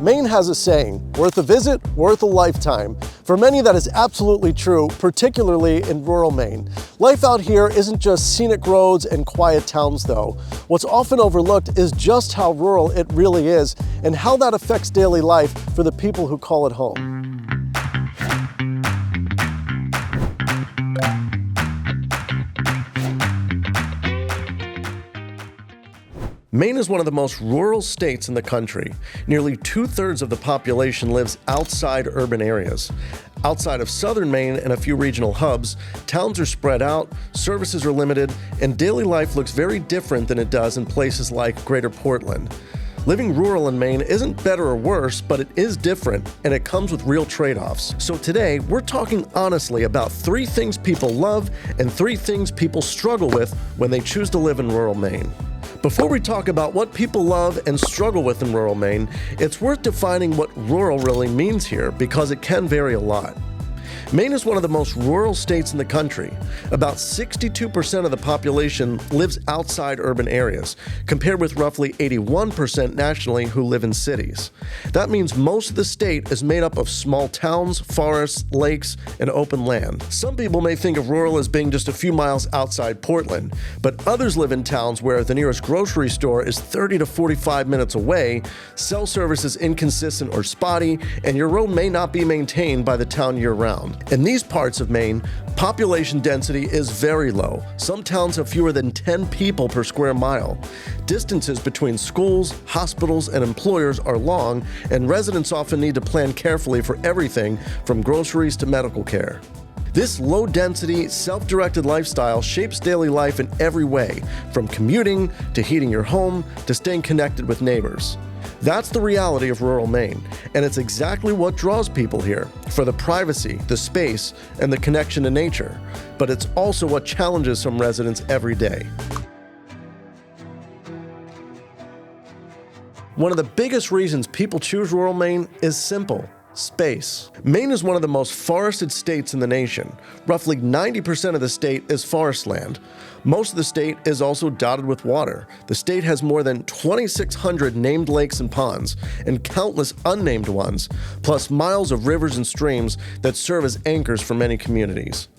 Maine has a saying, worth a visit, worth a lifetime. For many, that is absolutely true, particularly in rural Maine. Life out here isn't just scenic roads and quiet towns, though. What's often overlooked is just how rural it really is and how that affects daily life for the people who call it home. Maine is one of the most rural states in the country. Nearly 2/3 of the population lives outside urban areas. Outside of southern Maine and a few regional hubs, towns are spread out, services are limited, and daily life looks very different than it does in places like Greater Portland. Living rural in Maine isn't better or worse, but it is different, and it comes with real trade-offs. So today, we're talking honestly about 3 things people love and 3 things people struggle with when they choose to live in rural Maine. Before we talk about what people love and struggle with in rural Maine, it's worth defining what rural really means here because it can vary a lot. Maine is one of the most rural states in the country. About 62% of the population lives outside urban areas, compared with roughly 81% nationally who live in cities. That means most of the state is made up of small towns, forests, lakes, and open land. Some people may think of rural as being just a few miles outside Portland, but others live in towns where the nearest grocery store is 30 to 45 minutes away, cell service is inconsistent or spotty, and your road may not be maintained by the town year-round. In these parts of Maine, population density is very low. Some towns have fewer than 10 people per square mile. Distances between schools, hospitals, and employers are long, and residents often need to plan carefully for everything from groceries to medical care. This low-density, self-directed lifestyle shapes daily life in every way, from commuting to heating your home to staying connected with neighbors. That's the reality of rural Maine, and it's exactly what draws people here, for the privacy, the space, and the connection to nature. But it's also what challenges some residents every day. One of the biggest reasons people choose rural Maine is simple: space. Maine is one of the most forested states in the nation. Roughly 90% of the state is forest land. Most of the state is also dotted with water. The state has more than 2,600 named lakes and ponds, and countless unnamed ones, plus miles of rivers and streams that serve as anchors for many communities.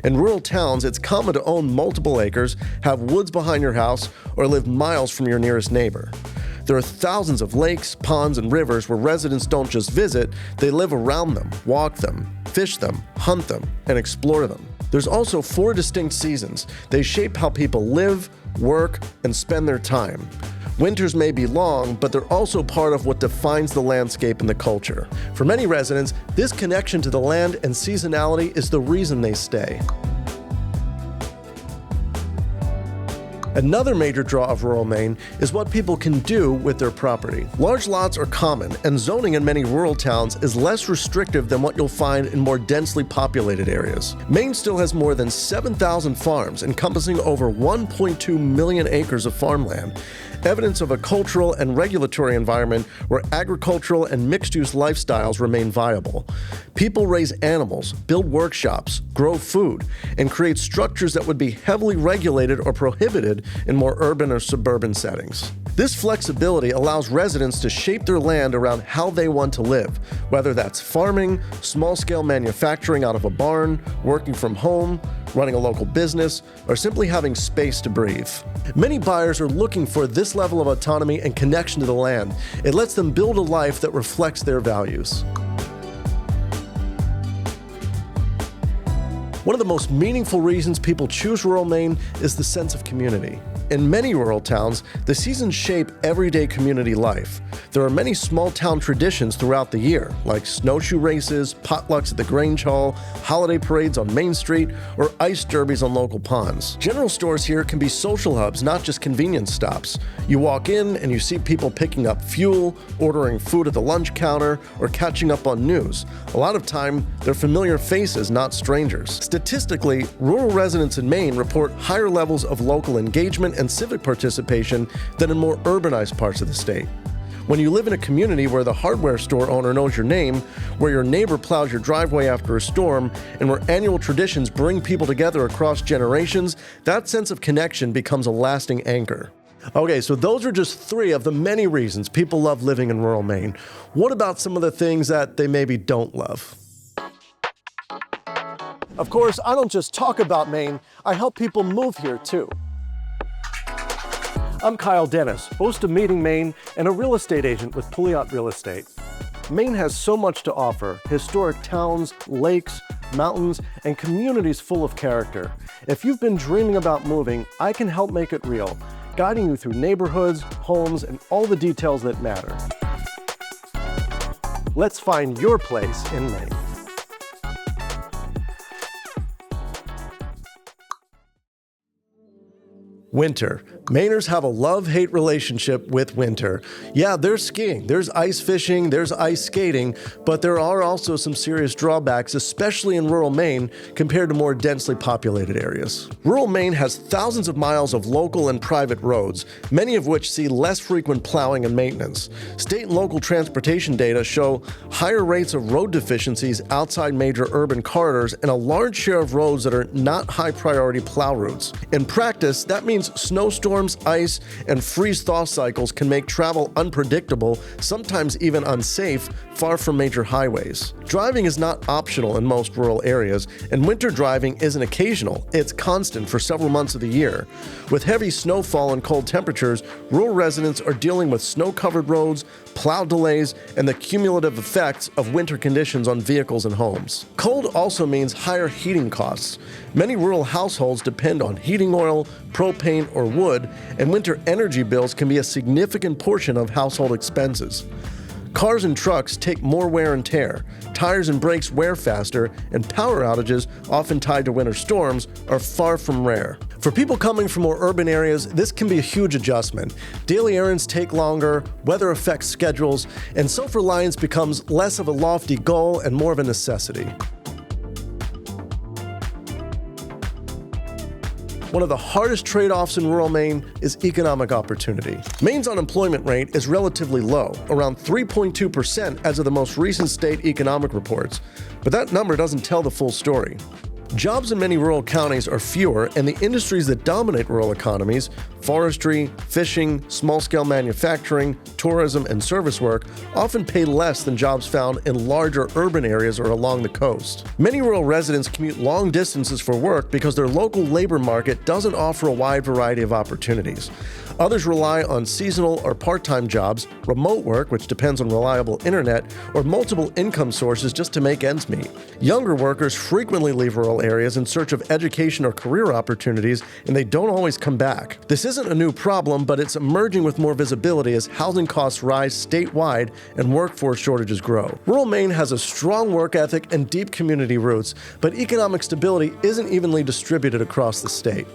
In rural towns, it's common to own multiple acres, have woods behind your house, or live miles from your nearest neighbor. There are thousands of lakes, ponds, and rivers where residents don't just visit, they live around them, walk them, fish them, hunt them, and explore them. There's also 4 distinct seasons. They shape how people live, work, and spend their time. Winters may be long, but they're also part of what defines the landscape and the culture. For many residents, this connection to the land and seasonality is the reason they stay. Another major draw of rural Maine is what people can do with their property. Large lots are common, and zoning in many rural towns is less restrictive than what you'll find in more densely populated areas. Maine still has more than 7,000 farms, encompassing over 1.2 million acres of farmland. Evidence of a cultural and regulatory environment where agricultural and mixed-use lifestyles remain viable. People raise animals, build workshops, grow food, and create structures that would be heavily regulated or prohibited in more urban or suburban settings. This flexibility allows residents to shape their land around how they want to live, whether that's farming, small-scale manufacturing out of a barn, working from home, running a local business, or simply having space to breathe. Many buyers are looking for this level of autonomy and connection to the land. It lets them build a life that reflects their values. One of the most meaningful reasons people choose rural Maine is the sense of community. In many rural towns, the seasons shape everyday community life. There are many small-town traditions throughout the year, like snowshoe races, potlucks at the Grange Hall, holiday parades on Main Street, or ice derbies on local ponds. General stores here can be social hubs, not just convenience stops. You walk in and you see people picking up fuel, ordering food at the lunch counter, or catching up on news. A lot of time, they're familiar faces, not strangers. Statistically, rural residents in Maine report higher levels of local engagement and civic participation than in more urbanized parts of the state. When you live in a community where the hardware store owner knows your name, where your neighbor plows your driveway after a storm, and where annual traditions bring people together across generations, that sense of connection becomes a lasting anchor. Okay, so those are just 3 of the many reasons people love living in rural Maine. What about some of the things that they maybe don't love? Of course, I don't just talk about Maine, I help people move here too. I'm Kyle Dennis, host of Meeting Maine and a real estate agent with Pouliot Real Estate. Maine has so much to offer: historic towns, lakes, mountains, and communities full of character. If you've been dreaming about moving, I can help make it real, guiding you through neighborhoods, homes, and all the details that matter. Let's find your place in Maine. Winter. Mainers have a love-hate relationship with winter. Yeah, there's skiing, there's ice fishing, there's ice skating, but there are also some serious drawbacks, especially in rural Maine compared to more densely populated areas. Rural Maine has thousands of miles of local and private roads, many of which see less frequent plowing and maintenance. State and local transportation data show higher rates of road deficiencies outside major urban corridors and a large share of roads that are not high-priority plow routes. In practice, that means snowstorms, ice, and freeze-thaw cycles can make travel unpredictable, sometimes even unsafe, far from major highways. Driving is not optional in most rural areas, and winter driving isn't occasional, it's constant for several months of the year. With heavy snowfall and cold temperatures, rural residents are dealing with snow-covered roads, plow delays, and the cumulative effects of winter conditions on vehicles and homes. Cold also means higher heating costs. Many rural households depend on heating oil, propane, or wood, and winter energy bills can be a significant portion of household expenses. Cars and trucks take more wear and tear. Tires and brakes wear faster, and power outages, often tied to winter storms, are far from rare. For people coming from more urban areas, this can be a huge adjustment. Daily errands take longer, weather affects schedules, and self-reliance becomes less of a lofty goal and more of a necessity. One of the hardest trade-offs in rural Maine is economic opportunity. Maine's unemployment rate is relatively low, around 3.2% as of the most recent state economic reports, but that number doesn't tell the full story. Jobs in many rural counties are fewer, and the industries that dominate rural economies, forestry, fishing, small-scale manufacturing, tourism, and service work, often pay less than jobs found in larger urban areas or along the coast. Many rural residents commute long distances for work because their local labor market doesn't offer a wide variety of opportunities. Others rely on seasonal or part-time jobs, remote work, which depends on reliable internet, or multiple income sources just to make ends meet. Younger workers frequently leave rural areas in search of education or career opportunities, and they don't always come back. This isn't a new problem, but it's emerging with more visibility as housing costs rise statewide and workforce shortages grow. Rural Maine has a strong work ethic and deep community roots, but economic stability isn't evenly distributed across the state.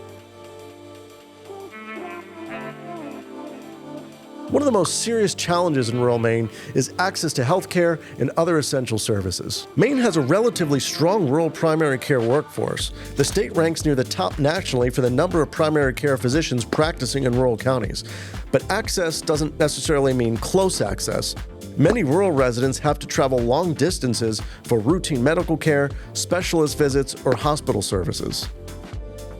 One of the most serious challenges in rural Maine is access to healthcare and other essential services. Maine has a relatively strong rural primary care workforce. The state ranks near the top nationally for the number of primary care physicians practicing in rural counties. But access doesn't necessarily mean close access. Many rural residents have to travel long distances for routine medical care, specialist visits, or hospital services.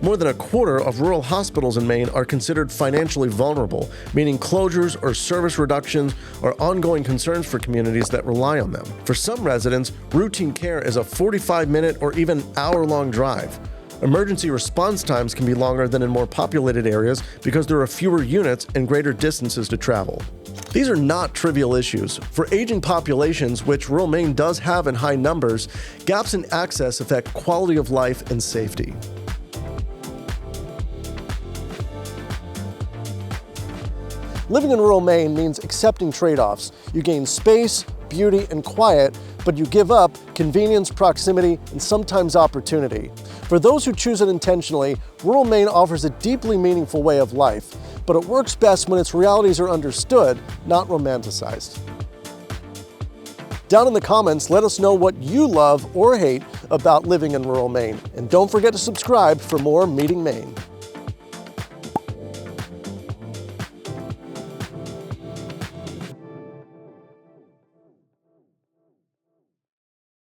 More than a quarter of rural hospitals in Maine are considered financially vulnerable, meaning closures or service reductions are ongoing concerns for communities that rely on them. For some residents, routine care is a 45-minute or even hour-long drive. Emergency response times can be longer than in more populated areas because there are fewer units and greater distances to travel. These are not trivial issues. For aging populations, which rural Maine does have in high numbers, gaps in access affect quality of life and safety. Living in rural Maine means accepting trade-offs. You gain space, beauty, and quiet, but you give up convenience, proximity, and sometimes opportunity. For those who choose it intentionally, rural Maine offers a deeply meaningful way of life, but it works best when its realities are understood, not romanticized. Down in the comments, let us know what you love or hate about living in rural Maine. And don't forget to subscribe for more Meeting Maine.